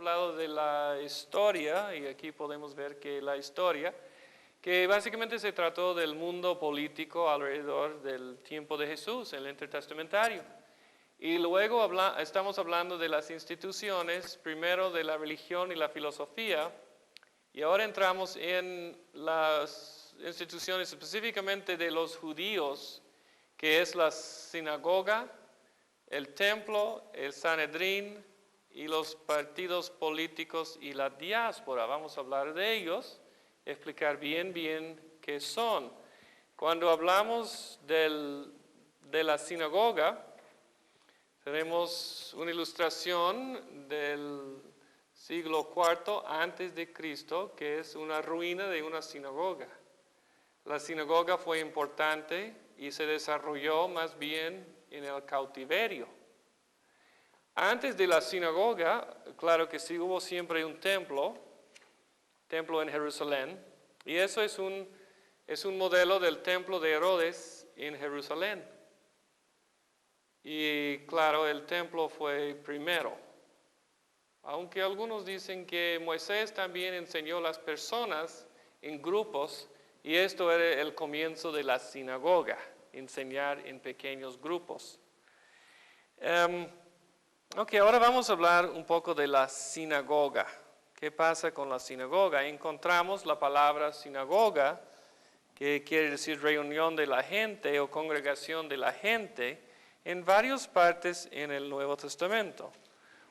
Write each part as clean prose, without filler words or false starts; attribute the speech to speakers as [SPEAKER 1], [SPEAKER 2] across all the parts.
[SPEAKER 1] hablado de la historia, y aquí podemos ver que la historia, que básicamente se trató del mundo político alrededor del tiempo de Jesús, el intertestamentario. Y luego estamos hablando de las instituciones, primero de la religión y la filosofía, y ahora entramos en las instituciones específicamente de los judíos, que es la sinagoga, el templo, el Sanedrín y los partidos políticos y la diáspora. Vamos a hablar de ellos, explicar bien qué son. Cuando hablamos de la sinagoga, tenemos una ilustración del siglo IV antes de Cristo, que es una ruina de una sinagoga. La sinagoga fue importante y se desarrolló más bien en el cautiverio. Antes de la sinagoga, claro que sí hubo siempre un templo en Jerusalén, y eso es un modelo del templo de Herodes en Jerusalén. Y claro, el templo fue primero. Aunque algunos dicen que Moisés también enseñó a las personas en grupos, y esto era el comienzo de la sinagoga, enseñar en pequeños grupos. Ahora vamos a hablar un poco de la sinagoga. ¿Qué pasa con la sinagoga? Encontramos la palabra sinagoga, que quiere decir reunión de la gente o congregación de la gente, en varias partes en el Nuevo Testamento.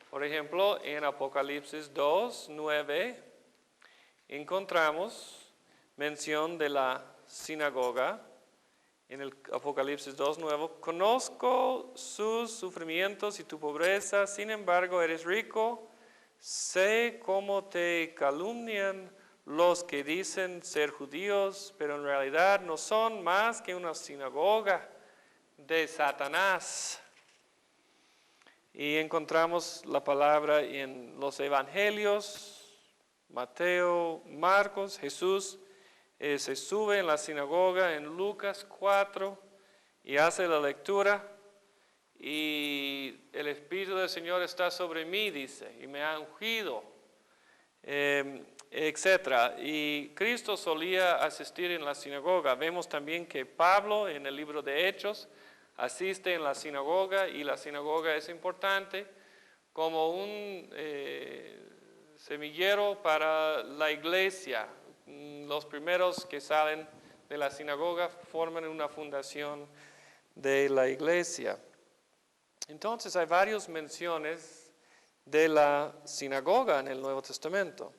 [SPEAKER 1] Por ejemplo, en Apocalipsis 2:9 encontramos mención de la sinagoga. En el Apocalipsis 2:9, conozco sus sufrimientos y tu pobreza, sin embargo eres rico. Sé cómo te calumnian los que dicen ser judíos, pero en realidad no son más que una sinagoga de Satanás. Y encontramos la palabra en los evangelios, Mateo, Marcos. Jesús se sube en la sinagoga en Lucas 4 y hace la lectura, y el Espíritu del Señor está sobre mí, dice, y me ha ungido, etc. Y Cristo solía asistir en la sinagoga. Vemos también que Pablo en el libro de Hechos asiste en la sinagoga, y la sinagoga es importante como un semillero para la iglesia. Los primeros que salen de la sinagoga forman una fundación de la iglesia. Entonces hay varias menciones de la sinagoga en el Nuevo Testamento.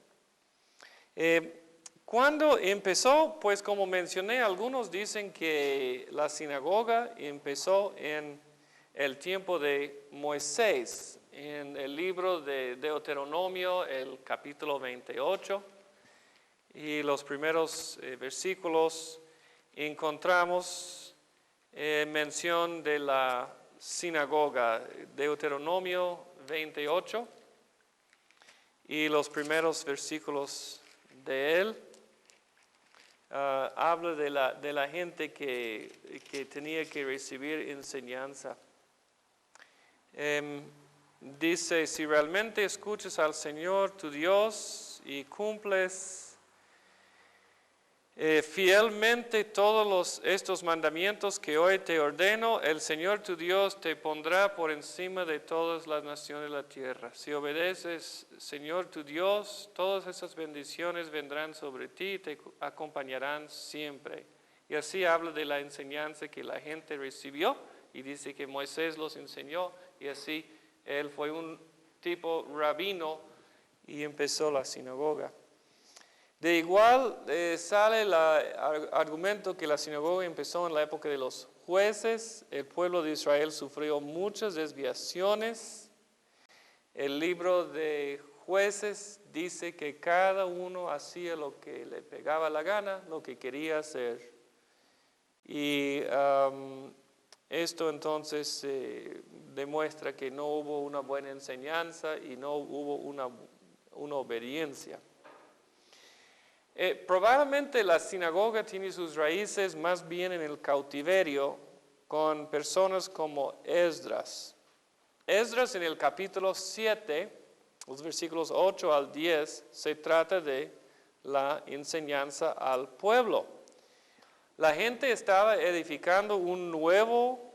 [SPEAKER 1] ¿Cuándo empezó? Pues como mencioné, algunos dicen que la sinagoga empezó en el tiempo de Moisés, en el libro de Deuteronomio, el capítulo 28, y los primeros versículos encontramos mención de la sinagoga, Deuteronomio 28, y los primeros versículos de él. Habla de la gente que tenía que recibir enseñanza. Dice, si realmente escuchas al Señor tu Dios y cumples fielmente todos estos mandamientos que hoy te ordeno, el Señor tu Dios te pondrá por encima de todas las naciones de la tierra. Si obedeces, Señor tu Dios, todas esas bendiciones vendrán sobre ti y te acompañarán siempre. Y así habla de la enseñanza que la gente recibió, y dice que Moisés los enseñó, y así él fue un tipo rabino y empezó la sinagoga. De igual sale el argumento que la sinagoga empezó en la época de los jueces. El pueblo de Israel sufrió muchas desviaciones. El libro de Jueces dice que cada uno hacía lo que le pegaba la gana, lo que quería hacer. Y esto entonces demuestra que no hubo una buena enseñanza y no hubo una obediencia. Probablemente la sinagoga tiene sus raíces más bien en el cautiverio, con personas como Esdras. Esdras en el capítulo 7 los versículos 8 al 10, se trata de la enseñanza al pueblo. La gente estaba edificando un nuevo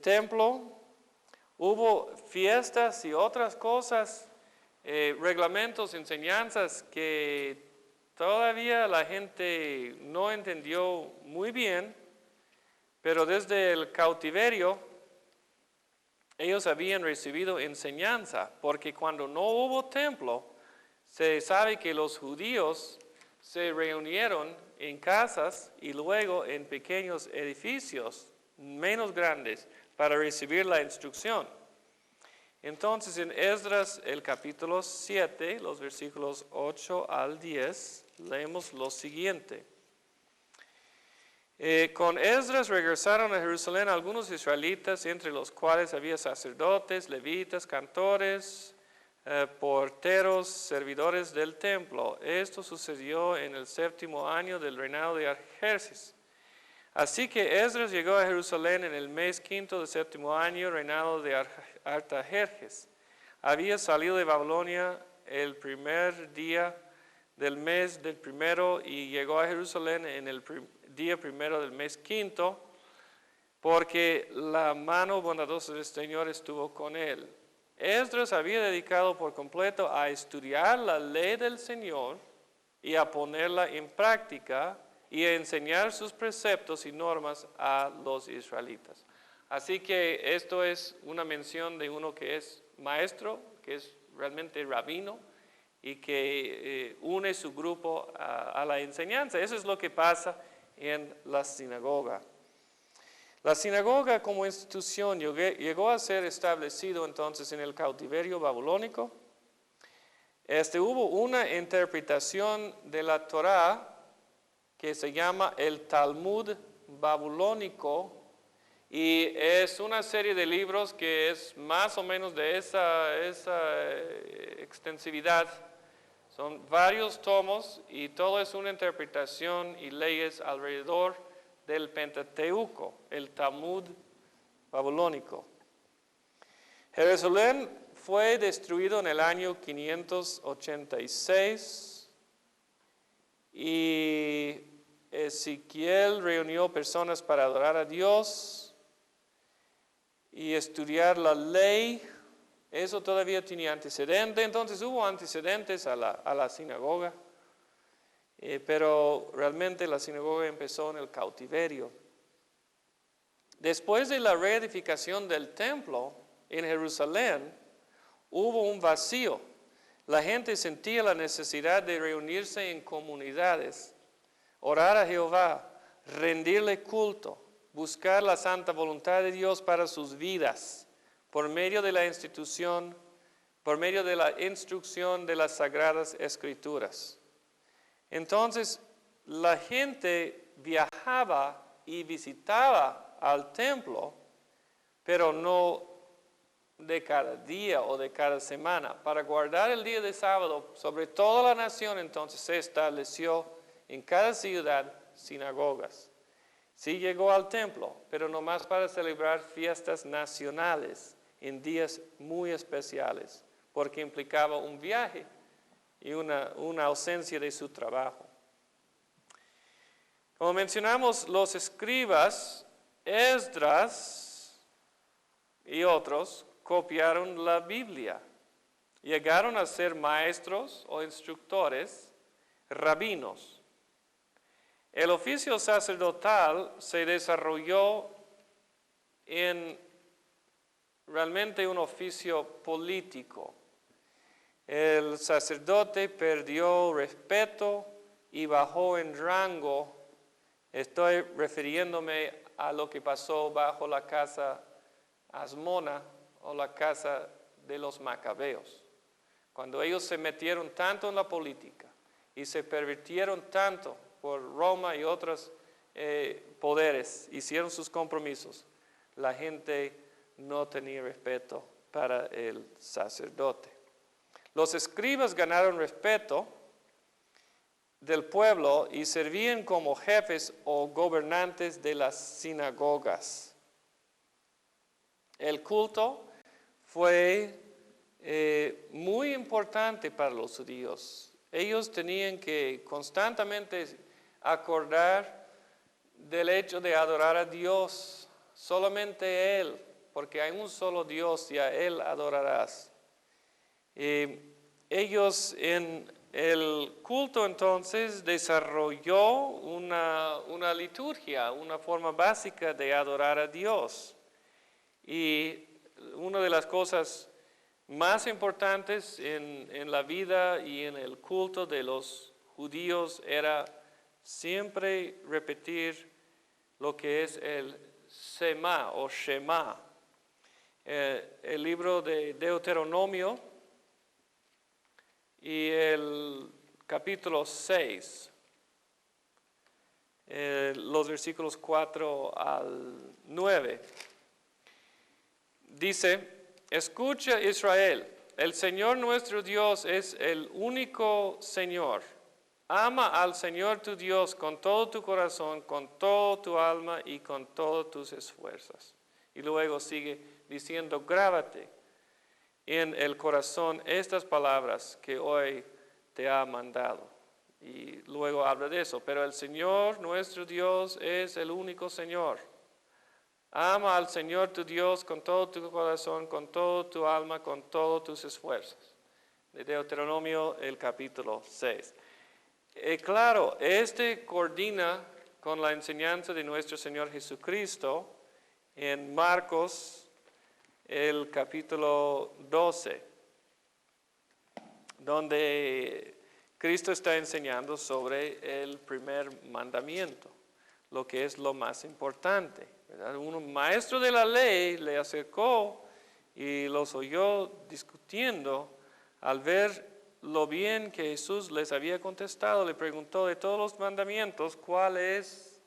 [SPEAKER 1] templo, hubo fiestas y otras cosas, reglamentos, enseñanzas que todavía la gente no entendió muy bien, pero desde el cautiverio ellos habían recibido enseñanza, porque cuando no hubo templo, se sabe que los judíos se reunieron en casas y luego en pequeños edificios menos grandes para recibir la instrucción. Entonces en Esdras el capítulo 7, los versículos 8 al 10, leemos lo siguiente. Con Esdras regresaron a Jerusalén algunos israelitas, entre los cuales había sacerdotes, levitas, cantores, porteros, servidores del templo. Esto sucedió en el 7º año del reinado de Artajerjes. Así que Esdras llegó a Jerusalén en el mes 5 del 7º año, reinado de Artajerjes. Había salido de Babilonia el primer día del mes del primero y llegó a Jerusalén en el día primero del mes 5, porque la mano bondadosa del Señor estuvo con él. Esdras había dedicado por completo a estudiar la ley del Señor y a ponerla en práctica y a enseñar sus preceptos y normas a los israelitas. Así que esto es una mención de uno que es maestro, que es realmente rabino y que une su grupo a la enseñanza. Eso es lo que pasa en la sinagoga. La sinagoga como institución llegó a ser establecido entonces en el cautiverio babilónico. Hubo una interpretación de la Torá que se llama el Talmud babilónico y es una serie de libros que es más o menos de esa extensividad. Son varios tomos y todo es una interpretación y leyes alrededor del Pentateuco, el Talmud babilónico. Jerusalén fue destruido en el año 586 y Ezequiel reunió personas para adorar a Dios y estudiar la ley. Eso todavía tenía antecedente, entonces hubo antecedentes a la sinagoga. Pero realmente la sinagoga empezó en el cautiverio. Después de la reedificación del templo en Jerusalén, hubo un vacío. La gente sentía la necesidad de reunirse en comunidades, orar a Jehová, rendirle culto, buscar la santa voluntad de Dios para sus vidas, por medio de la instrucción de las Sagradas Escrituras. Entonces, la gente viajaba y visitaba al templo, pero no de cada día o de cada semana. Para guardar el día de sábado, sobre toda la nación, entonces se estableció en cada ciudad sinagogas. Sí llegó al templo, pero nomás para celebrar fiestas nacionales en días muy especiales, porque implicaba un viaje y una ausencia de su trabajo. Como mencionamos, los escribas, Esdras y otros, copiaron la Biblia. Llegaron a ser maestros o instructores, rabinos. El oficio sacerdotal se desarrolló en realmente un oficio político. El sacerdote perdió respeto y bajó en rango. Estoy refiriéndome a lo que pasó bajo la casa Asmona o la casa de los Macabeos. Cuando ellos se metieron tanto en la política y se pervirtieron tanto por Roma y otros poderes, hicieron sus compromisos, la gente no tenía respeto para el sacerdote. Los escribas ganaron respeto del pueblo y servían como jefes o gobernantes de las sinagogas. El culto fue muy importante para los judíos. Ellos tenían que constantemente acordar del hecho de adorar a Dios, solamente Él, porque hay un solo Dios y a Él adorarás. Ellos en el culto entonces desarrolló una liturgia, una forma básica de adorar a Dios. Y una de las cosas más importantes en la vida y en el culto de los judíos era siempre repetir lo que es el Sema o Shema. El libro de Deuteronomio y el capítulo 6, los versículos 4 al 9. Dice: escucha Israel, el Señor nuestro Dios es el único Señor. Ama al Señor tu Dios con todo tu corazón, con toda tu alma y con todas tus esfuerzos. Y luego sigue diciendo: grábate en el corazón estas palabras que hoy te ha mandado. Y luego habla de eso. Pero el Señor nuestro Dios es el único Señor. Ama al Señor tu Dios con todo tu corazón, con toda tu alma, con todos tus esfuerzos. De Deuteronomio, el capítulo 6. Claro, coordina con la enseñanza de nuestro Señor Jesucristo en Marcos, el capítulo 12, donde Cristo está enseñando sobre el primer mandamiento, lo que es lo más importante, ¿verdad? Un maestro de la ley le acercó y los oyó discutiendo. Al ver lo bien que Jesús les había contestado, le preguntó: de todos los mandamientos, ¿cuál es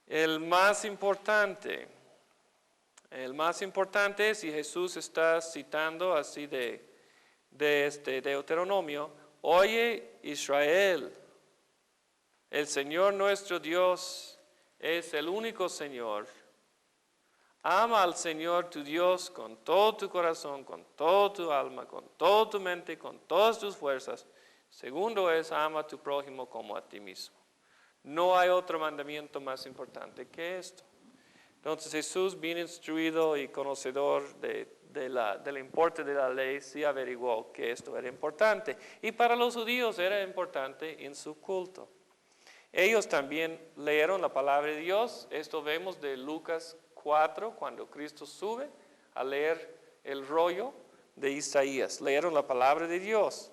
[SPEAKER 1] el más importante? El más importante es, y Jesús está citando así de este Deuteronomio: oye Israel, el Señor nuestro Dios es el único Señor. Ama al Señor tu Dios con todo tu corazón, con toda tu alma, con toda tu mente, con todas tus fuerzas. Segundo es: ama a tu prójimo como a ti mismo. No hay otro mandamiento más importante que esto. Entonces Jesús, bien instruido y conocedor del importe de la ley, sí averiguó que esto era importante. Y para los judíos era importante en su culto. Ellos también leyeron la palabra de Dios. Esto vemos de Lucas 4, cuando Cristo sube a leer el rollo de Isaías. Leyeron la palabra de Dios.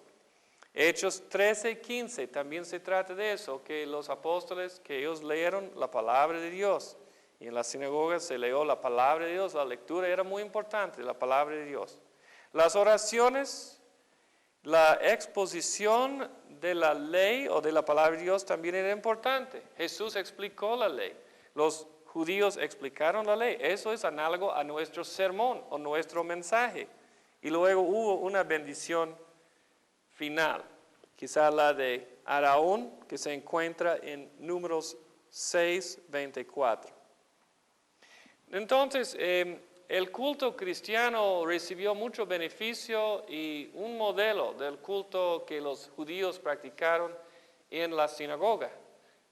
[SPEAKER 1] Hechos 13:15 también se trata de eso, que los apóstoles, que ellos leyeron la palabra de Dios. Y en la sinagoga se leyó la palabra de Dios. La lectura era muy importante, la palabra de Dios. Las oraciones, la exposición de la ley o de la palabra de Dios también era importante. Jesús explicó la ley. Los judíos explicaron la ley. Eso es análogo a nuestro sermón o nuestro mensaje. Y luego hubo una bendición final, quizá la de Aarón, que se encuentra en Números 6:24. Entonces, el culto cristiano recibió mucho beneficio y un modelo del culto que los judíos practicaron en la sinagoga.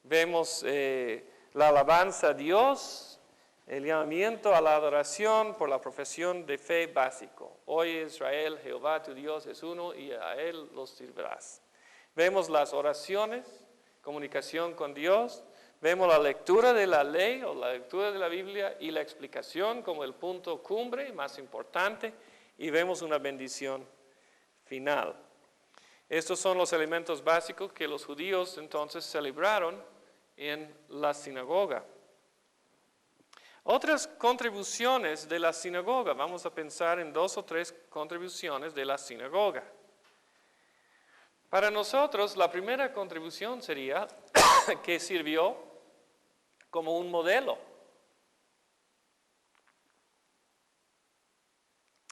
[SPEAKER 1] Vemos la alabanza a Dios, el llamamiento a la adoración por la profesión de fe básico. Oye Israel, Jehová tu Dios es uno y a Él los servirás. Vemos las oraciones, comunicación con Dios. Vemos la lectura de la ley o la lectura de la Biblia y la explicación como el punto cumbre más importante, y vemos una bendición final. Estos son los elementos básicos que los judíos entonces celebraron en la sinagoga. Otras contribuciones de la sinagoga, vamos a pensar en 2 o 3 contribuciones de la sinagoga. Para nosotros, la primera contribución sería que sirvió como un modelo.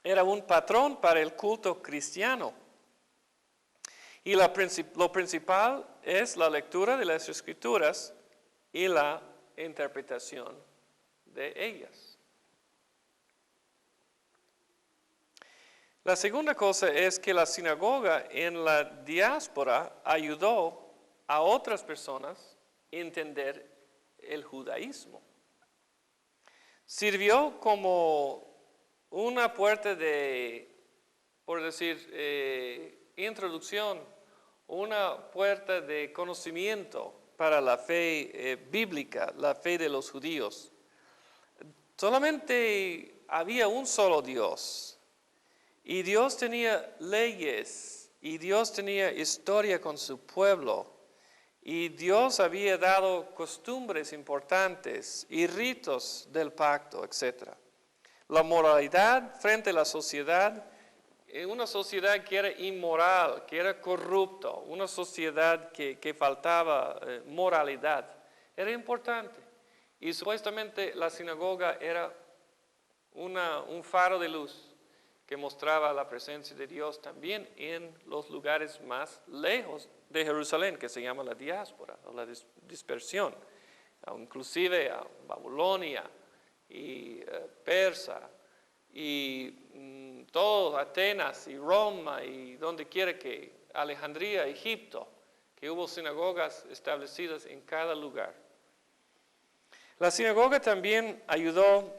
[SPEAKER 1] Era un patrón para el culto cristiano. Y lo principal es la lectura de las Escrituras y la interpretación de ellas. La segunda cosa es que la sinagoga en la diáspora ayudó a otras personas a entender el judaísmo. Sirvió como una puerta de, por decir, introducción, una puerta de conocimiento para la fe bíblica, la fe de los judíos. Solamente había un solo Dios. Y Dios tenía leyes, y Dios tenía historia con su pueblo, y Dios había dado costumbres importantes y ritos del pacto, etc. La moralidad frente a la sociedad, una sociedad que era inmoral, que era corrupta, una sociedad que faltaba moralidad, era importante. Y supuestamente la sinagoga era un faro de luz que mostraba la presencia de Dios también en los lugares más lejos de Jerusalén, que se llama la diáspora o la dispersión, inclusive a Babilonia y Persa y todo, Atenas y Roma y donde quiera que, Alejandría, Egipto, que hubo sinagogas establecidas en cada lugar. La sinagoga también ayudó,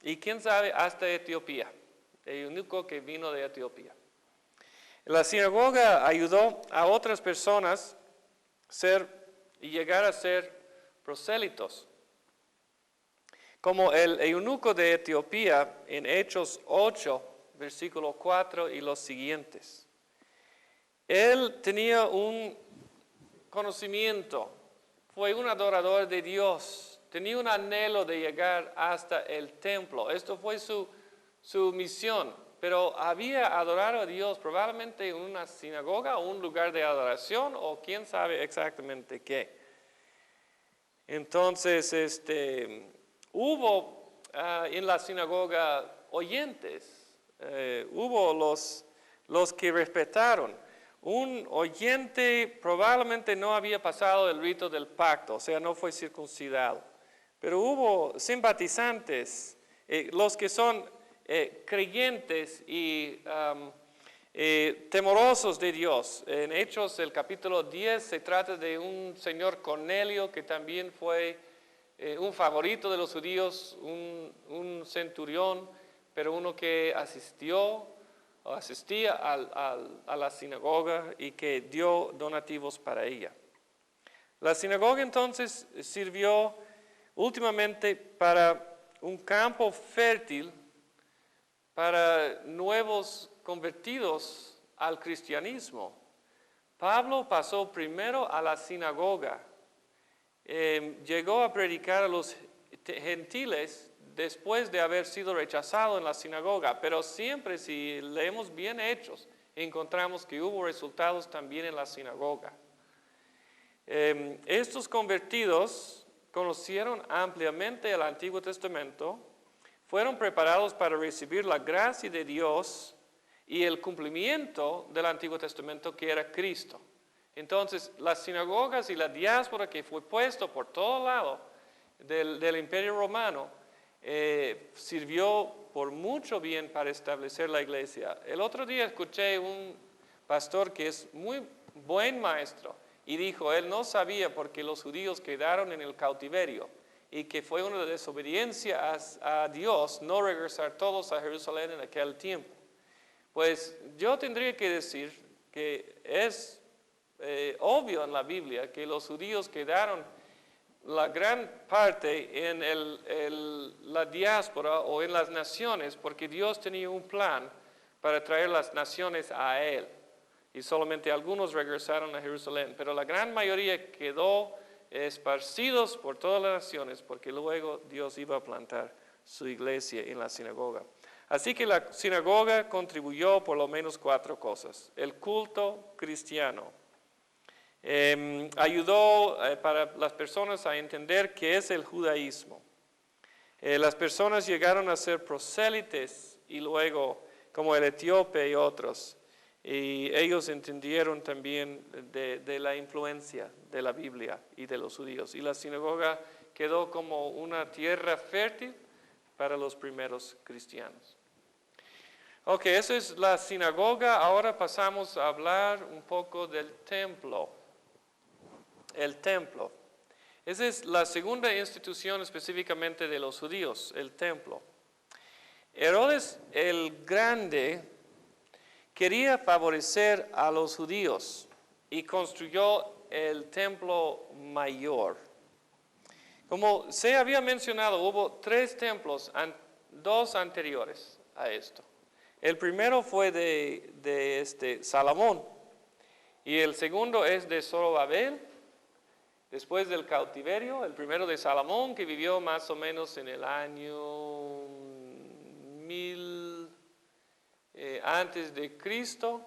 [SPEAKER 1] y quién sabe, hasta Etiopía. El eunuco que vino de Etiopía. La sinagoga ayudó a otras personas y llegar a ser prosélitos. Como el eunuco de Etiopía en Hechos 8, versículo 4 y los siguientes. Él tenía un conocimiento, fue un adorador de Dios, tenía un anhelo de llegar hasta el templo. Esto fue su misión, pero había adorado a Dios probablemente en una sinagoga o un lugar de adoración o quién sabe exactamente qué. Entonces, hubo en la sinagoga oyentes, hubo los que respetaron. Un oyente probablemente no había pasado el rito del pacto, o sea, no fue circuncidado, pero hubo simpatizantes, los que son creyentes y temorosos de Dios. En Hechos, el capítulo 10, se trata de un señor Cornelio que también fue un favorito de los judíos, un centurión, pero uno que asistía a la sinagoga y que dio donativos para ella. La sinagoga entonces sirvió últimamente para un campo fértil para nuevos convertidos al cristianismo. Pablo pasó primero a la sinagoga, llegó a predicar a los gentiles después de haber sido rechazado en la sinagoga, pero siempre si leemos bien Hechos, encontramos que hubo resultados también en la sinagoga. Estos convertidos conocieron ampliamente el Antiguo Testamento, fueron preparados para recibir la gracia de Dios y el cumplimiento del Antiguo Testamento que era Cristo. Entonces, las sinagogas y la diáspora que fue puesto por todo lado del Imperio Romano sirvió por mucho bien para establecer la iglesia. El otro día escuché un pastor que es muy buen maestro y dijo, él no sabía por qué los judíos quedaron en el cautiverio y que fue una desobediencia a Dios no regresar todos a Jerusalén en aquel tiempo. Pues yo tendría que decir que es obvio en la Biblia que los judíos quedaron la gran parte en la diáspora o en las naciones porque Dios tenía un plan para traer las naciones a Él. Y solamente algunos regresaron a Jerusalén, pero la gran mayoría quedó esparcidos por todas las naciones porque luego Dios iba a plantar su iglesia en la sinagoga. Así que la sinagoga contribuyó por lo menos 4 cosas. El culto cristiano. Ayudó para las personas a entender qué es el judaísmo. Las personas llegaron a ser prosélites y luego, como el etíope y otros, y ellos entendieron también de la influencia de la Biblia y de los judíos. Y la sinagoga quedó como una tierra fértil para los primeros cristianos. Ok, eso es la sinagoga. Ahora pasamos a hablar un poco del templo. El templo. Esa es la segunda institución específicamente de los judíos, el templo. Herodes el Grande quería favorecer a los judíos y construyó el templo mayor. Como se había mencionado, hubo 3 templos, 2 anteriores a esto. El primero fue de Salomón y el segundo es de Zorobabel, después del cautiverio. El primero de Salomón, que vivió más o menos en el año 1000 antes de Cristo.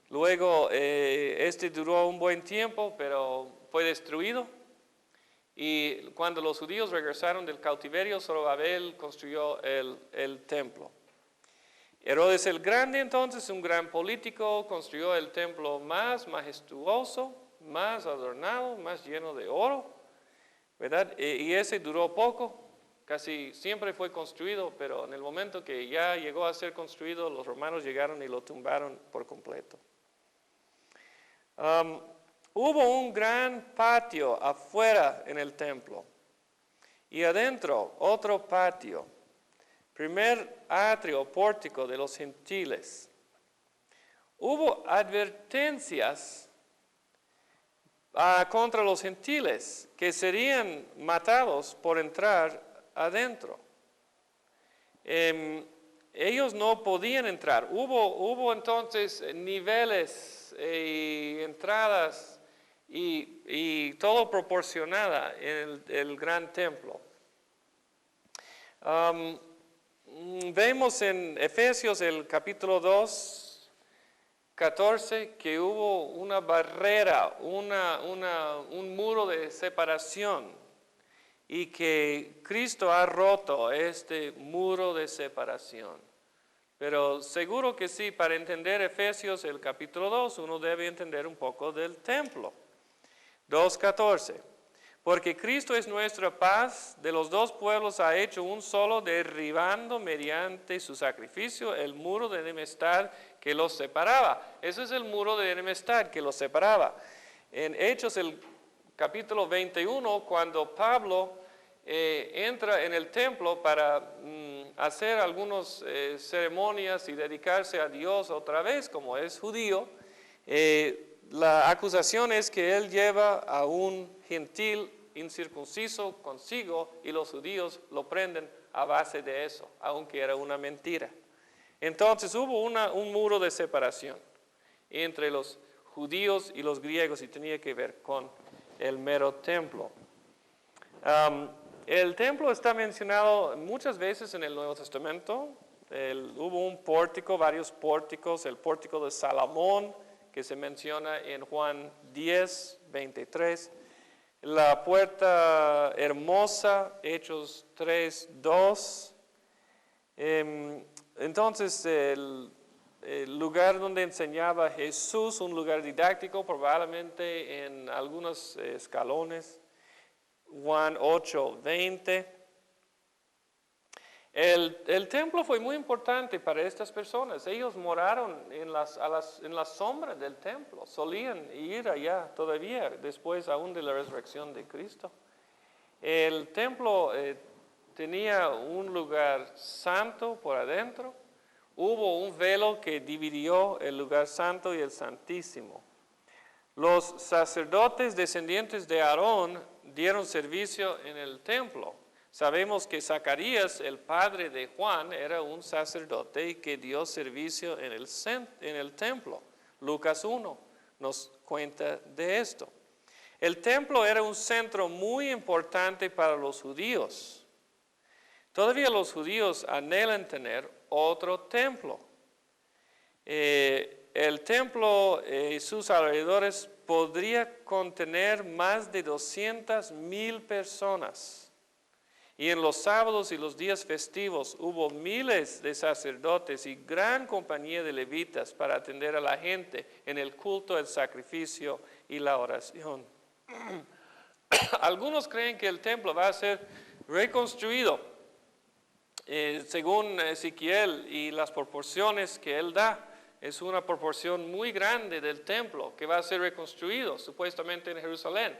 [SPEAKER 1] Luego este duró un buen tiempo, pero fue destruido. Y cuando los judíos regresaron del cautiverio, Zorobabel construyó el templo. Herodes el Grande, entonces, un gran político, construyó el templo más majestuoso, más adornado, más lleno de oro, ¿verdad? Y ese duró poco, casi siempre fue construido, pero en el momento que ya llegó a ser construido, los romanos llegaron y lo tumbaron por completo. Hubo un gran patio afuera en el templo y adentro otro patio. Primer atrio, pórtico de los gentiles. Hubo advertencias contra los gentiles que serían matados por entrar adentro. Ellos no podían entrar. Hubo entonces niveles y entradas y todo proporcionada en el gran templo. Vemos en Efesios el capítulo 2, 14, que hubo una barrera, un muro de separación y que Cristo ha roto este muro de separación. Pero seguro que sí, para entender Efesios el capítulo 2, uno debe entender un poco del templo. 2:14. Porque Cristo es nuestra paz, de los dos pueblos ha hecho un solo, derribando mediante su sacrificio el muro de enemistad que los separaba. Ese es el muro de enemistad que los separaba. En Hechos el capítulo 21, cuando Pablo entra en el templo para hacer algunas ceremonias y dedicarse a Dios otra vez, como es judío, la acusación es que él lleva a un gentil incircunciso consigo y los judíos lo prenden a base de eso, aunque era una mentira. Entonces hubo un muro de separación entre los judíos y los griegos y tenía que ver con el mero templo. El templo está mencionado muchas veces en el Nuevo Testamento. Hubo un pórtico, varios pórticos, el pórtico de Salomón, que se menciona en Juan 10, 23. La puerta hermosa, Hechos 3, 2. Entonces, el lugar donde enseñaba Jesús, un lugar didáctico, probablemente en algunos escalones. Juan 8, 20. El templo fue muy importante para estas personas. Ellos moraron en la sombra del templo. Solían ir allá todavía, después aún de la resurrección de Cristo. El templo tenía un lugar santo por adentro. Hubo un velo que dividió el lugar santo y el santísimo. Los sacerdotes descendientes de Aarón dieron servicio en el templo. Sabemos que Zacarías, el padre de Juan, era un sacerdote y que dio servicio en el templo. Lucas 1 nos cuenta de esto. El templo era un centro muy importante para los judíos. Todavía los judíos anhelan tener otro templo. El templo y sus alrededores podría contener más de 200,000 personas. Y en los sábados y los días festivos hubo miles de sacerdotes y gran compañía de levitas para atender a la gente en el culto, el sacrificio y la oración. Algunos creen que el templo va a ser reconstruido según Ezequiel y las proporciones que él da, es una proporción muy grande del templo que va a ser reconstruido supuestamente en Jerusalén.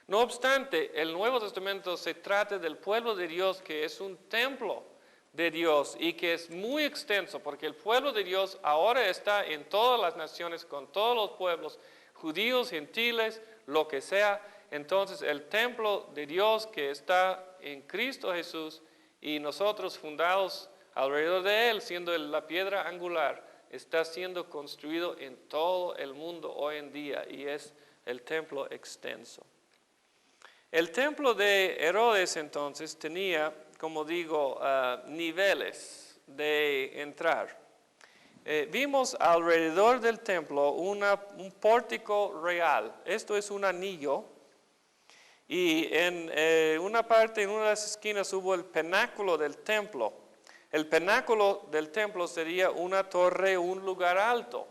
[SPEAKER 1] No obstante, el Nuevo Testamento se trata del pueblo de Dios, que es un templo de Dios y que es muy extenso, porque el pueblo de Dios ahora está en todas las naciones, con todos los pueblos, judíos, gentiles, lo que sea. Entonces el templo de Dios que está en Cristo Jesús y nosotros fundados alrededor de él, siendo la piedra angular, está siendo construido en todo el mundo hoy en día y es el templo extenso. El templo de Herodes entonces tenía, como digo, niveles de entrar. Vimos alrededor del templo un pórtico real. Esto es un anillo. Y en una parte, en una de las esquinas, hubo el pináculo del templo. El pináculo del templo sería una torre, un lugar alto.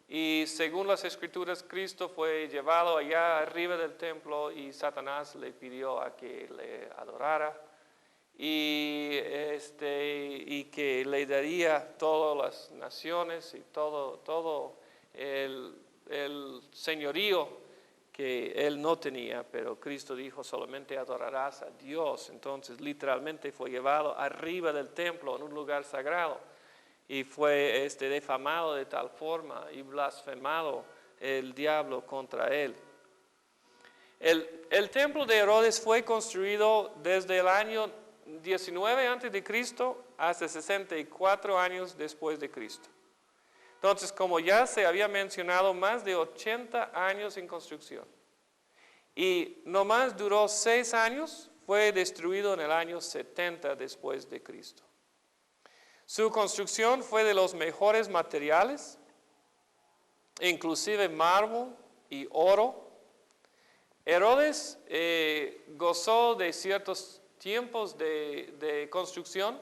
[SPEAKER 1] Y según las Escrituras, Cristo fue llevado allá arriba del templo y Satanás le pidió a que le adorara y que le daría todas las naciones y todo el señorío que él no tenía, pero Cristo dijo solamente adorarás a Dios. Entonces literalmente fue llevado arriba del templo en un lugar sagrado y fue defamado de tal forma y blasfemado el diablo contra él. El templo de Herodes fue construido desde el año 19 antes de Cristo hasta 64 años después de Cristo. Entonces, como ya se había mencionado, más de 80 años en construcción. Y nomás duró 6 años, fue destruido en el año 70 después de Cristo. Su construcción fue de los mejores materiales, inclusive mármol y oro. Herodes gozó de ciertos tiempos de construcción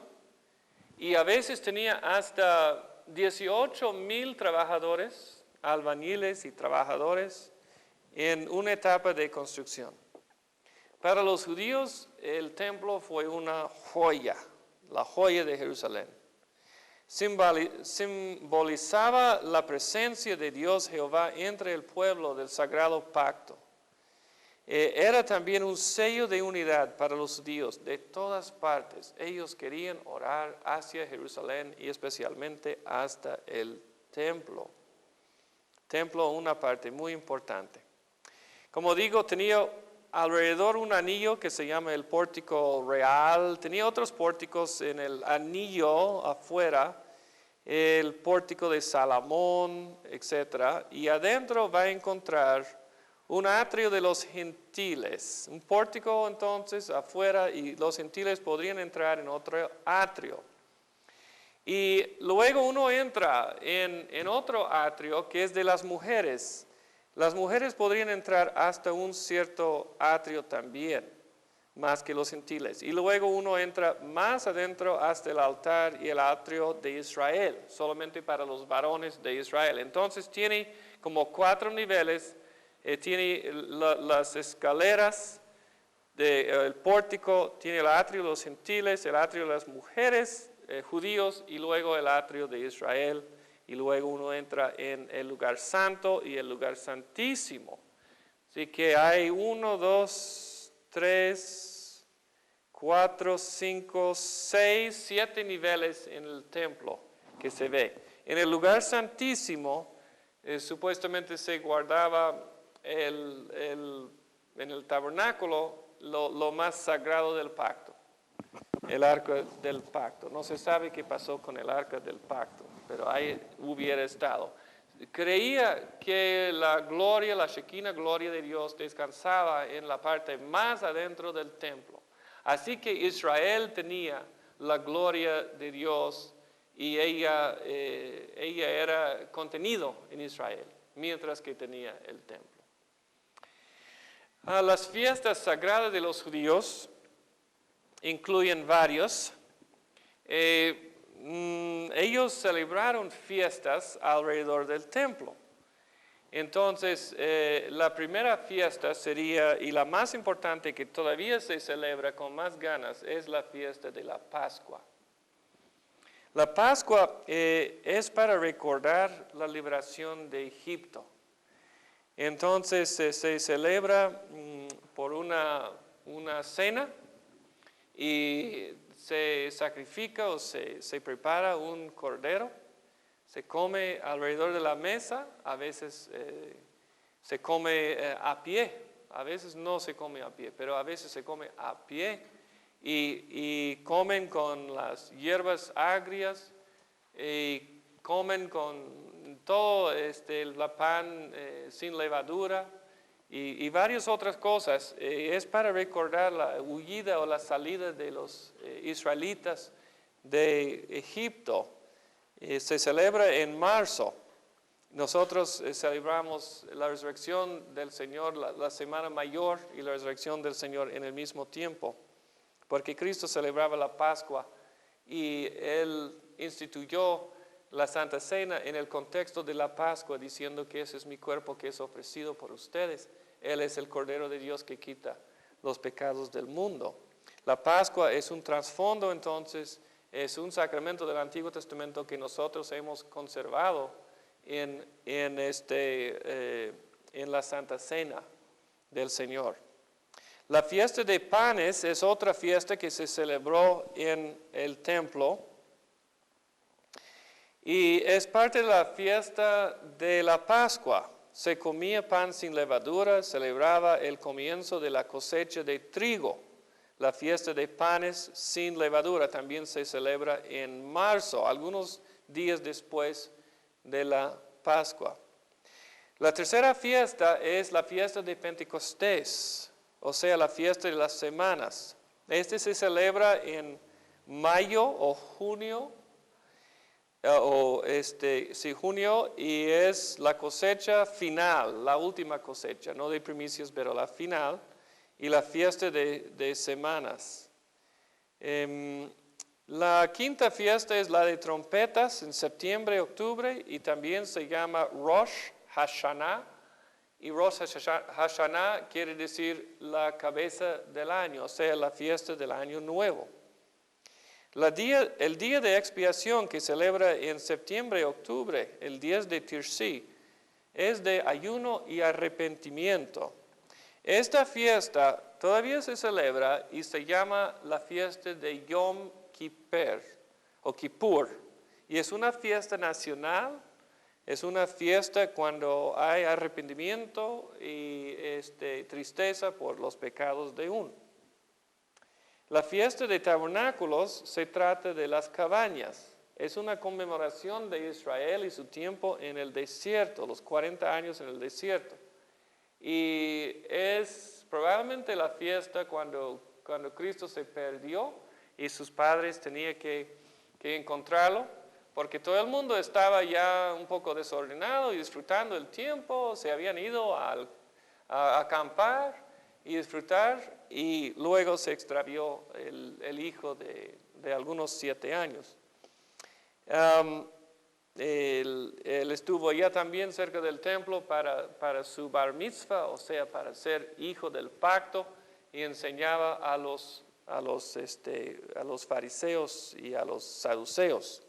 [SPEAKER 1] y a veces tenía hasta 18,000 trabajadores, albañiles y trabajadores en una etapa de construcción. Para los judíos el templo fue una joya, la joya de Jerusalén. Simbolizaba la presencia de Dios Jehová entre el pueblo del sagrado pacto. Era también un sello de unidad para los judíos de todas partes. Ellos querían orar hacia Jerusalén y especialmente hasta el templo. Templo, una parte muy importante. Como digo, tenía alrededor un anillo que se llama el pórtico real. Tenía otros pórticos en el anillo afuera, el pórtico de Salomón, etc. Y adentro va a encontrar un atrio de los gentiles. Un pórtico entonces afuera y los gentiles podrían entrar en otro atrio. Y luego uno entra en otro atrio que es de las mujeres. Las mujeres podrían entrar hasta un cierto atrio también, más que los gentiles. Y luego uno entra más adentro hasta el altar y el atrio de Israel, solamente para los varones de Israel. Entonces tiene como 4 niveles, tiene las escaleras, el pórtico, tiene el atrio de los gentiles, el atrio de las mujeres, judíos, y luego el atrio de Israel. Y luego uno entra en el lugar santo y el lugar santísimo. Así que hay 1, 2, 3, 4, 5, 6, 7 niveles en el templo que se ve. En el lugar santísimo supuestamente se guardaba en el tabernáculo lo más sagrado del pacto, el arca del pacto. No se sabe qué pasó con el arca del pacto, pero ahí hubiera estado. Creía que la gloria, la Shekinah gloria de Dios descansaba en la parte más adentro del templo. Así que Israel tenía la gloria de Dios y ella era contenido en Israel, mientras que tenía el templo. Las fiestas sagradas de los judíos incluyen varios. Ellos celebraron fiestas alrededor del templo. Entonces, la primera fiesta sería, y la más importante que todavía se celebra con más ganas, es la fiesta de la Pascua. La Pascua es para recordar la liberación de Egipto. Entonces se celebra por una cena y se sacrifica o se prepara un cordero, se come alrededor de la mesa, a veces se come a pie, a veces no se come a pie, pero a veces se come a pie y comen con las hierbas agrias y comen con todo la pan sin levadura y varias otras cosas. Es para recordar la huida o la salida de los israelitas de Egipto. Se celebra en marzo. Nosotros celebramos la resurrección del Señor, la Semana Mayor y la resurrección del Señor en el mismo tiempo, porque Cristo celebraba la Pascua y Él instituyó la Santa Cena en el contexto de la Pascua, diciendo que ese es mi cuerpo que es ofrecido por ustedes. Él es el Cordero de Dios que quita los pecados del mundo. La Pascua es un trasfondo, entonces, es un sacramento del Antiguo Testamento que nosotros hemos conservado en la Santa Cena del Señor. La fiesta de panes es otra fiesta que se celebró en el templo y es parte de la fiesta de la Pascua. Se comía pan sin levadura, celebraba el comienzo de la cosecha de trigo. La fiesta de panes sin levadura también se celebra en marzo, algunos días después de la Pascua. La tercera fiesta es la fiesta de Pentecostés, o sea, la fiesta de las semanas. Se celebra en mayo o junio, junio, y es la cosecha final, la última cosecha, no de primicias, pero la final, y la fiesta de semanas. La quinta fiesta es la de trompetas en septiembre, octubre, y también se llama Rosh Hashanah. Y Rosh Hashanah quiere decir la cabeza del año, o sea, la fiesta del año nuevo. El día de expiación que celebra en septiembre, octubre, el 10 de Tirsi, es de ayuno y arrepentimiento. Esta fiesta todavía se celebra y se llama la fiesta de Yom Kippur o Kippur. Y es una fiesta nacional, es una fiesta cuando hay arrepentimiento y tristeza por los pecados de uno. La fiesta de tabernáculos se trata de las cabañas. Es una conmemoración de Israel y su tiempo en el desierto, los 40 años en el desierto. Y es probablemente la fiesta cuando Cristo se perdió y sus padres tenían que encontrarlo, porque todo el mundo estaba ya un poco desordenado y disfrutando el tiempo, se habían ido a acampar y disfrutar, y luego se extravió el hijo de algunos 7 años. Él estuvo ya también cerca del templo para su bar mitzvah, o sea, para ser hijo del pacto, y enseñaba a los fariseos y a los saduceos.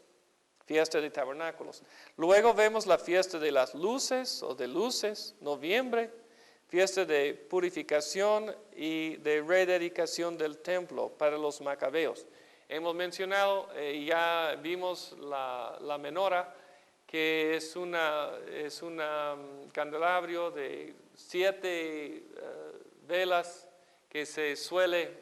[SPEAKER 1] Fiesta de tabernáculos. Luego vemos la fiesta de las luces o de luces, noviembre, fiesta de purificación y de rededicación del templo para los macabeos. Hemos mencionado, ya vimos la menorá, que es un candelabro de 7 velas que se suele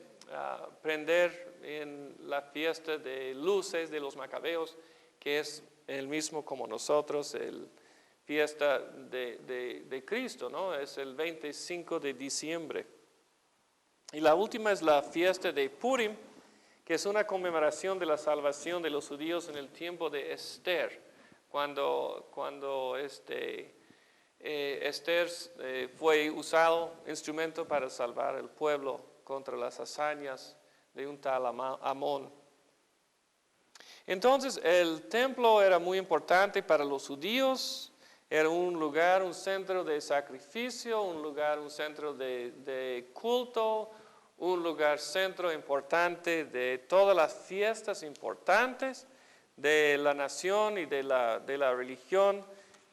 [SPEAKER 1] prender en la fiesta de luces de los macabeos, que es el mismo como nosotros, el fiesta de Cristo, ¿no? Es el 25 de diciembre. Y la última es la fiesta de Purim, que es una conmemoración de la salvación de los judíos en el tiempo de Esther, cuando Esther fue usado instrumento para salvar al pueblo contra las hazañas de un tal Amón. Entonces el templo era muy importante para los judíos, era un lugar, un centro de sacrificio, un centro de culto, un lugar centro importante de todas las fiestas importantes de la nación y de la religión.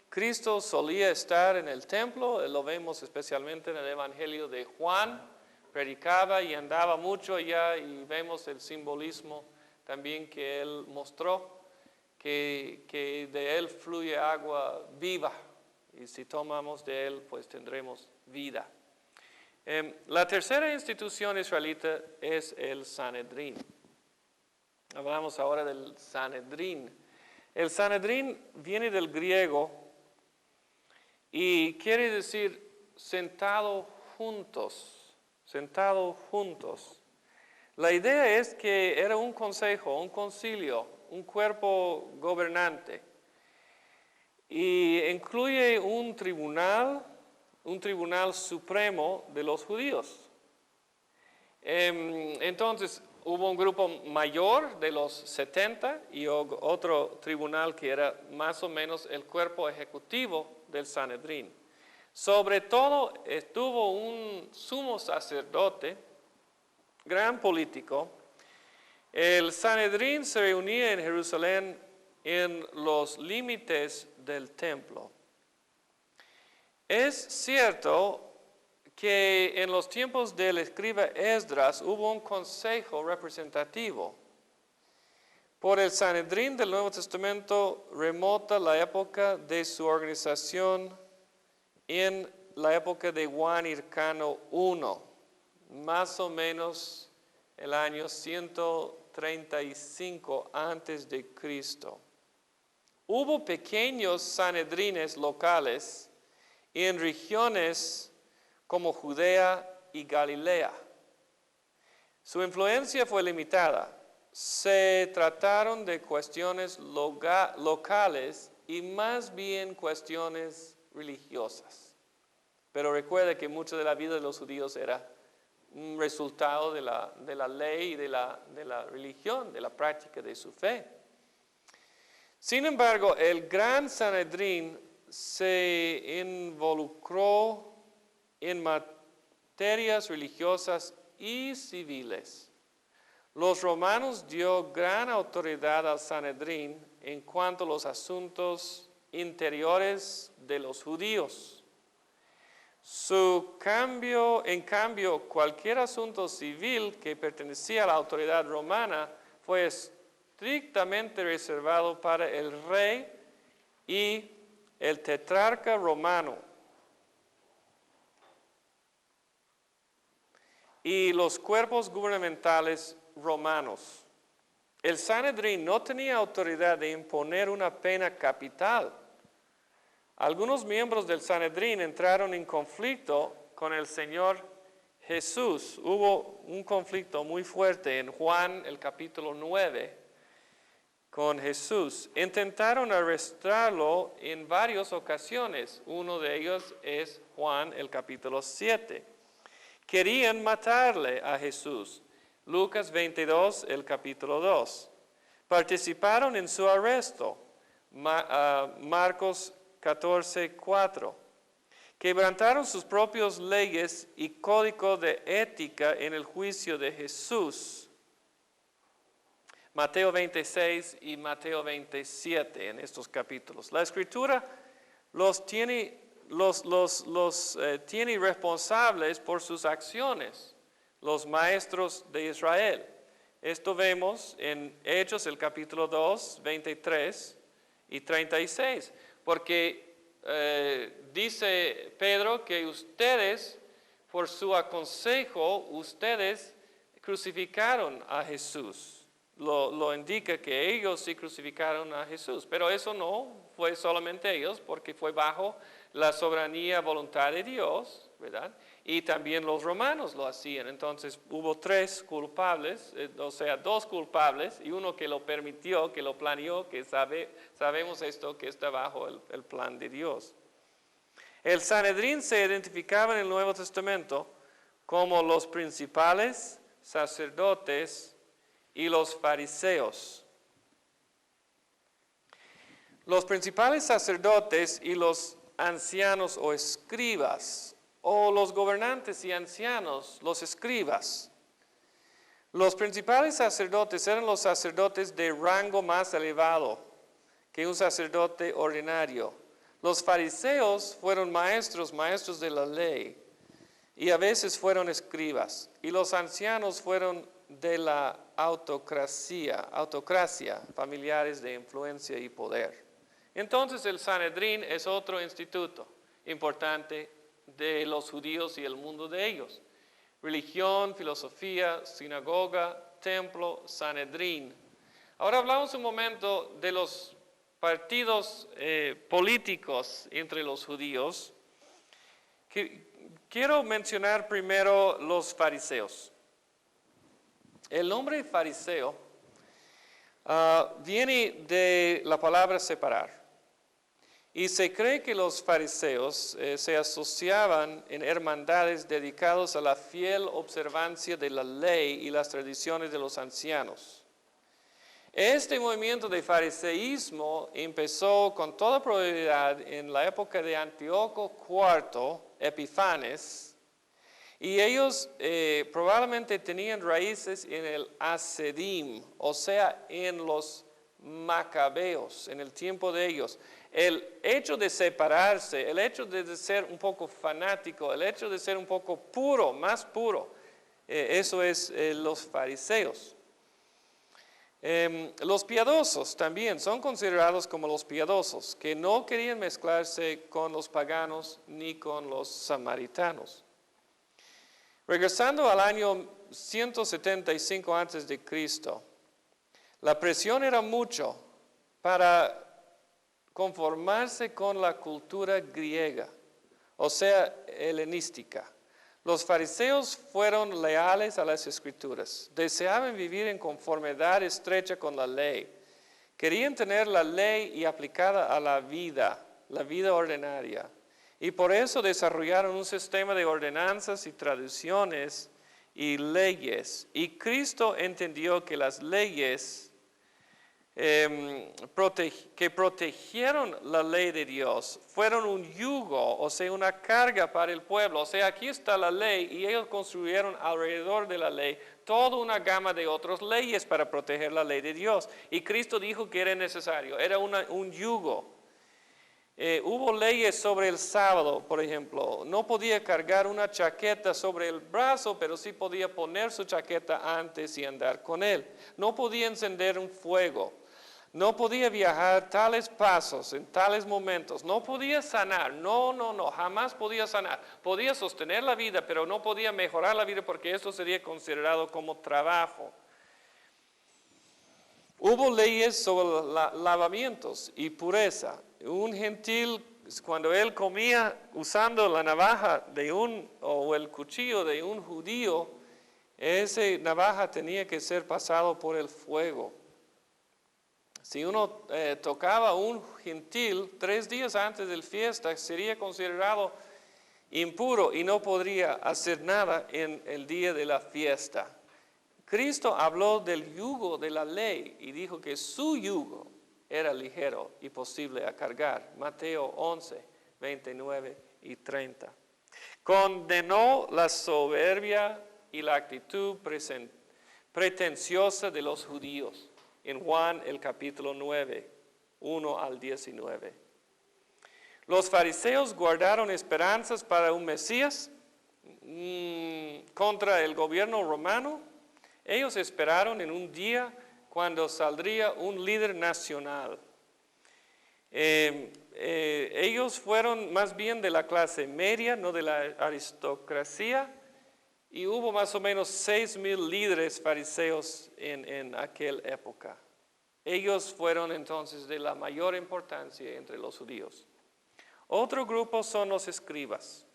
[SPEAKER 1] Cristo solía estar en el templo, lo vemos especialmente en el Evangelio de Juan, predicaba y andaba mucho allá y vemos el simbolismo también que él mostró, que de él fluye agua viva y si tomamos de él pues tendremos vida. La tercera institución israelita es el Sanedrín. Hablamos ahora del Sanedrín. El Sanedrín viene del griego y quiere decir sentado juntos, sentado juntos. La idea es que era un consejo, un concilio, un cuerpo gobernante y incluye un tribunal supremo de los judíos. Entonces hubo un grupo mayor de los 70 y otro tribunal que era más o menos el cuerpo ejecutivo del Sanedrín. Sobre todo estuvo un sumo sacerdote, gran político. El Sanedrín se reunía en Jerusalén en los límites del templo. Es cierto que en los tiempos del escriba Esdras hubo un consejo representativo. Por el Sanedrín del Nuevo Testamento remota la época de su organización en la época de Juan Hircano I, más o menos el año 135 antes de Cristo. Hubo pequeños sanedrines locales en regiones como Judea y Galilea. Su influencia fue limitada. Se trataron de cuestiones locales y más bien cuestiones religiosas. Pero recuerda que mucho de la vida de los judíos era un resultado de la ley y de la religión, de la práctica de su fe. Sin embargo, el gran Sanedrín se involucró en materias religiosas y civiles. Los romanos dio gran autoridad al Sanedrín en cuanto a los asuntos interiores de los judíos. En cambio, cualquier asunto civil que pertenecía a la autoridad romana fue estrictamente reservado para el rey y el tetrarca romano. Y los cuerpos gubernamentales romanos. El Sanedrín no tenía autoridad de imponer una pena capital. Algunos miembros del Sanedrín entraron en conflicto con el Señor Jesús. Hubo un conflicto muy fuerte en Juan, el capítulo 9, con Jesús. Intentaron arrestarlo en varias ocasiones. Uno de ellos es Juan, el capítulo 7. Querían matarle a Jesús. Lucas 22, el capítulo 2. Participaron en su arresto. Marcos 14, 4. Quebrantaron sus propias leyes y código de ética en el juicio de Jesús. Mateo 26 y Mateo 27 en estos capítulos. La Escritura los tiene responsables por sus acciones, los maestros de Israel. Esto vemos en Hechos, el capítulo 2, 23 y 36, porque dice Pedro que ustedes, por su aconsejo, ustedes crucificaron a Jesús. Lo indica que ellos sí crucificaron a Jesús, pero eso no fue solamente ellos, porque fue bajo la soberanía voluntad de Dios, ¿verdad? Y también los romanos lo hacían. Entonces hubo 3 culpables, o sea, 2 culpables y uno que lo permitió, que lo planeó, que sabemos esto, que está bajo el plan de Dios. El Sanedrín se identificaba en el Nuevo Testamento como los principales sacerdotes y los fariseos. Los principales sacerdotes y los ancianos o escribas, o los gobernantes y ancianos, los escribas, Los principales sacerdotes eran los sacerdotes de rango más elevado que un sacerdote ordinario. Los fariseos fueron maestros de la ley y a veces fueron escribas. Y los ancianos fueron de la autocracia, familiares de influencia y poder. Entonces el Sanedrín es otro instituto importante de los judíos y el mundo de ellos. Religión, filosofía, sinagoga, templo, Sanedrín. Ahora hablamos un momento de los partidos políticos entre los judíos. Quiero mencionar primero los fariseos. El nombre fariseo viene de la palabra separar. Y se cree que los fariseos se asociaban en hermandades dedicados a la fiel observancia de la ley y las tradiciones de los ancianos. Este movimiento de fariseísmo empezó con toda probabilidad en la época de Antíoco IV Epifanes, y ellos probablemente tenían raíces en el Hasedim, o sea, en los macabeos, en el tiempo de ellos. El hecho de separarse, el hecho de ser un poco fanático, el hecho de ser un poco puro, más puro, eso es los fariseos. Los piadosos también son considerados como los piadosos, que no querían mezclarse con los paganos ni con los samaritanos. Regresando al año 175 a.C., la presión era mucho para conformarse con la cultura griega, o sea, helenística. Los fariseos fueron leales a las escrituras, deseaban vivir en conformidad estrecha con la ley, querían tener la ley y aplicada a la vida ordinaria, y por eso desarrollaron un sistema de ordenanzas y tradiciones y leyes, y Cristo entendió que las leyes que protegieron la ley de Dios fueron un yugo, o sea, una carga para el pueblo. O sea, aquí está la ley y ellos construyeron alrededor de la ley toda una gama de otras leyes para proteger la ley de Dios. Y Cristo dijo que era necesario, era un yugo. Hubo leyes sobre el sábado, por ejemplo. No podía cargar una chaqueta sobre el brazo, pero sí podía poner su chaqueta antes y andar con él. No podía encender un fuego. No podía viajar tales pasos en tales momentos. No podía sanar. No, jamás podía sanar. Podía sostener la vida, pero no podía mejorar la vida porque eso sería considerado como trabajo. Hubo leyes sobre lavamientos y pureza. Un gentil, cuando él comía usando la navaja o el cuchillo de un judío, esa navaja tenía que ser pasado por el fuego. Si uno tocaba a un gentil 3 días antes de la fiesta, sería considerado impuro y no podría hacer nada en el día de la fiesta. Cristo habló del yugo de la ley y dijo que su yugo era ligero y posible a cargar. Mateo 11, 29 y 30. Condenó la soberbia y la actitud pretenciosa de los judíos en Juan el capítulo 9, 1 al 19. Los fariseos guardaron esperanzas para un Mesías contra el gobierno romano. Ellos esperaron en un día cuando saldría un líder nacional. Ellos fueron más bien de la clase media, no de la aristocracia, y hubo más o menos 6,000 líderes fariseos en aquella época. Ellos fueron entonces de la mayor importancia entre los judíos. Otro grupo son los escribas.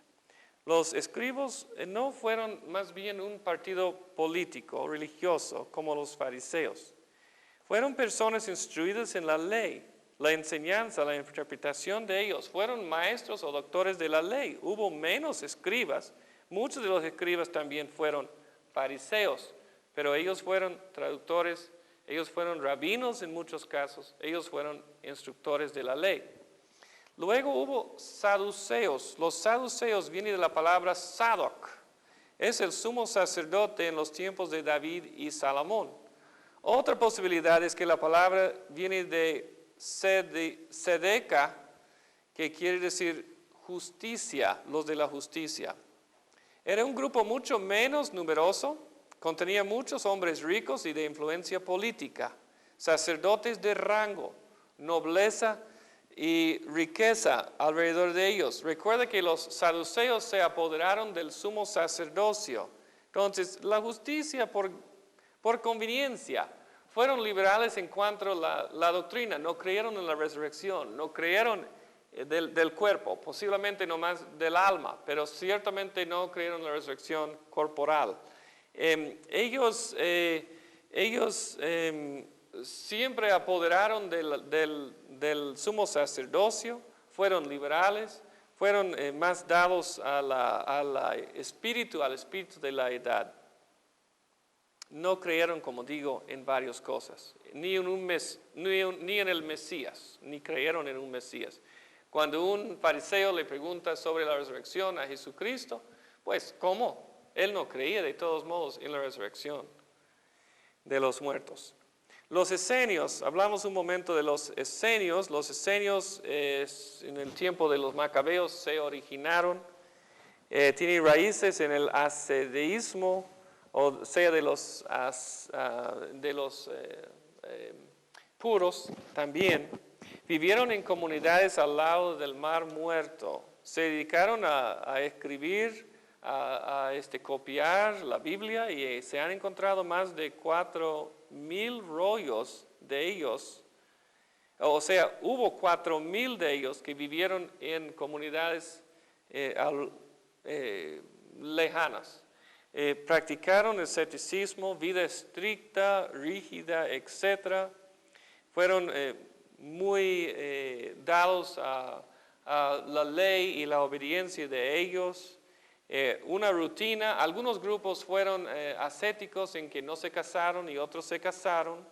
[SPEAKER 1] Los escribas no fueron más bien un partido político, religioso, como los fariseos. Fueron personas instruidas en la ley, la enseñanza, la interpretación de ellos. Fueron maestros o doctores de la ley. Hubo menos escribas. Muchos de los escribas también fueron fariseos, pero ellos fueron traductores, ellos fueron rabinos en muchos casos, ellos fueron instructores de la ley. Luego hubo saduceos. Los saduceos vienen de la palabra sadoc. es el sumo sacerdote en los tiempos de David y Salomón. Otra posibilidad es que la palabra viene de sedeca, que quiere decir justicia, los de la justicia. Era un grupo mucho menos numeroso, contenía muchos hombres ricos y de influencia política, sacerdotes de rango, nobleza y riqueza alrededor de ellos. Recuerda que los saduceos se apoderaron del sumo sacerdocio. Entonces, la justicia por conveniencia. Fueron liberales en cuanto a la doctrina, no creyeron en la resurrección, no creyeron del cuerpo, posiblemente no más del alma, pero ciertamente no creyeron en la resurrección corporal. Ellos siempre apoderaron del sumo sacerdocio, fueron liberales, fueron más dados al espíritu de la edad. No creyeron, como digo, en varias cosas, ni en el Mesías, ni creyeron en un Mesías. Cuando un fariseo le pregunta sobre la resurrección a Jesucristo, pues, ¿cómo? Él no creía de todos modos en la resurrección de los muertos. Los esenios, hablamos un momento de los esenios. Los esenios en el tiempo de los macabeos se originaron, tienen raíces en el ascedeísmo, o sea, de los puros también. Vivieron en comunidades al lado del Mar Muerto. Se dedicaron a escribir, a copiar la Biblia, y se han encontrado más de 4,000 rollos de ellos. O sea, hubo 4,000 de ellos que vivieron en comunidades lejanas. Practicaron el asceticismo, vida estricta, rígida, etc. Fueron muy dados a la ley y la obediencia de ellos. Una rutina, algunos grupos fueron ascéticos en que no se casaron y otros se casaron.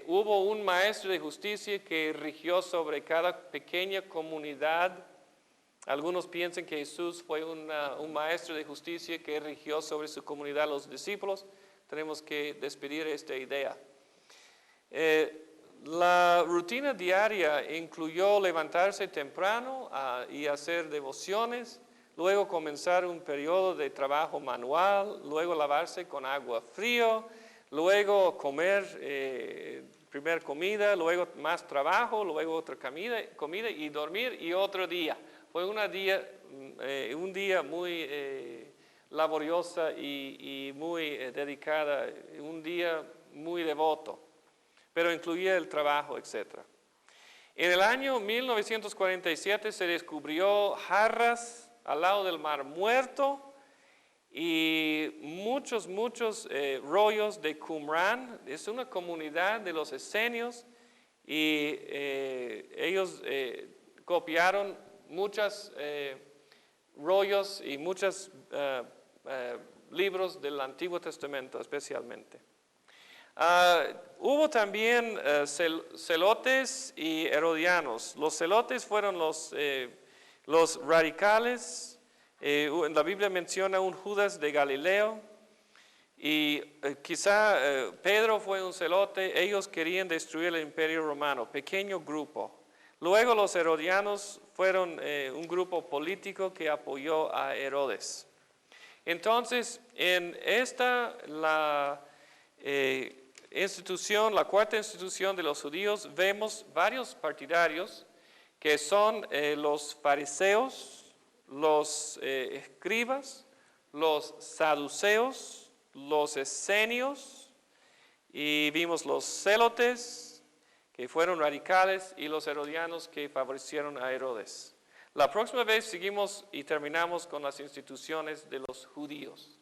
[SPEAKER 1] Hubo un maestro de justicia que rigió sobre cada pequeña comunidad. Algunos piensan que Jesús fue un maestro de justicia que rigió sobre su comunidad, los discípulos. Tenemos que despedir esta idea. La rutina diaria incluyó levantarse temprano y hacer devociones, luego comenzar un periodo de trabajo manual, luego lavarse con agua fría, luego comer primer comida, luego más trabajo, luego otra comida y dormir y otro día. Fue un día muy laboriosa y muy dedicada, un día muy devoto, pero incluía el trabajo, etc. En el año 1947 se descubrió jarras al lado del Mar Muerto y muchos rollos de Qumran. Es una comunidad de los esenios y ellos copiaron muchos rollos y muchos libros del Antiguo Testamento especialmente. Hubo también celotes y herodianos. Los celotes fueron los radicales. La Biblia menciona un Judas de Galileo y quizá Pedro fue un celote. Ellos querían destruir el imperio romano, pequeño grupo. Luego los herodianos fueron un grupo político que apoyó a Herodes. Entonces, en la cuarta institución de los judíos, vemos varios partidarios que son los fariseos, los escribas, los saduceos, los esenios, y vimos los celotes, que fueron radicales, y los herodianos que favorecieron a Herodes. La próxima vez seguimos y terminamos con las instituciones de los judíos.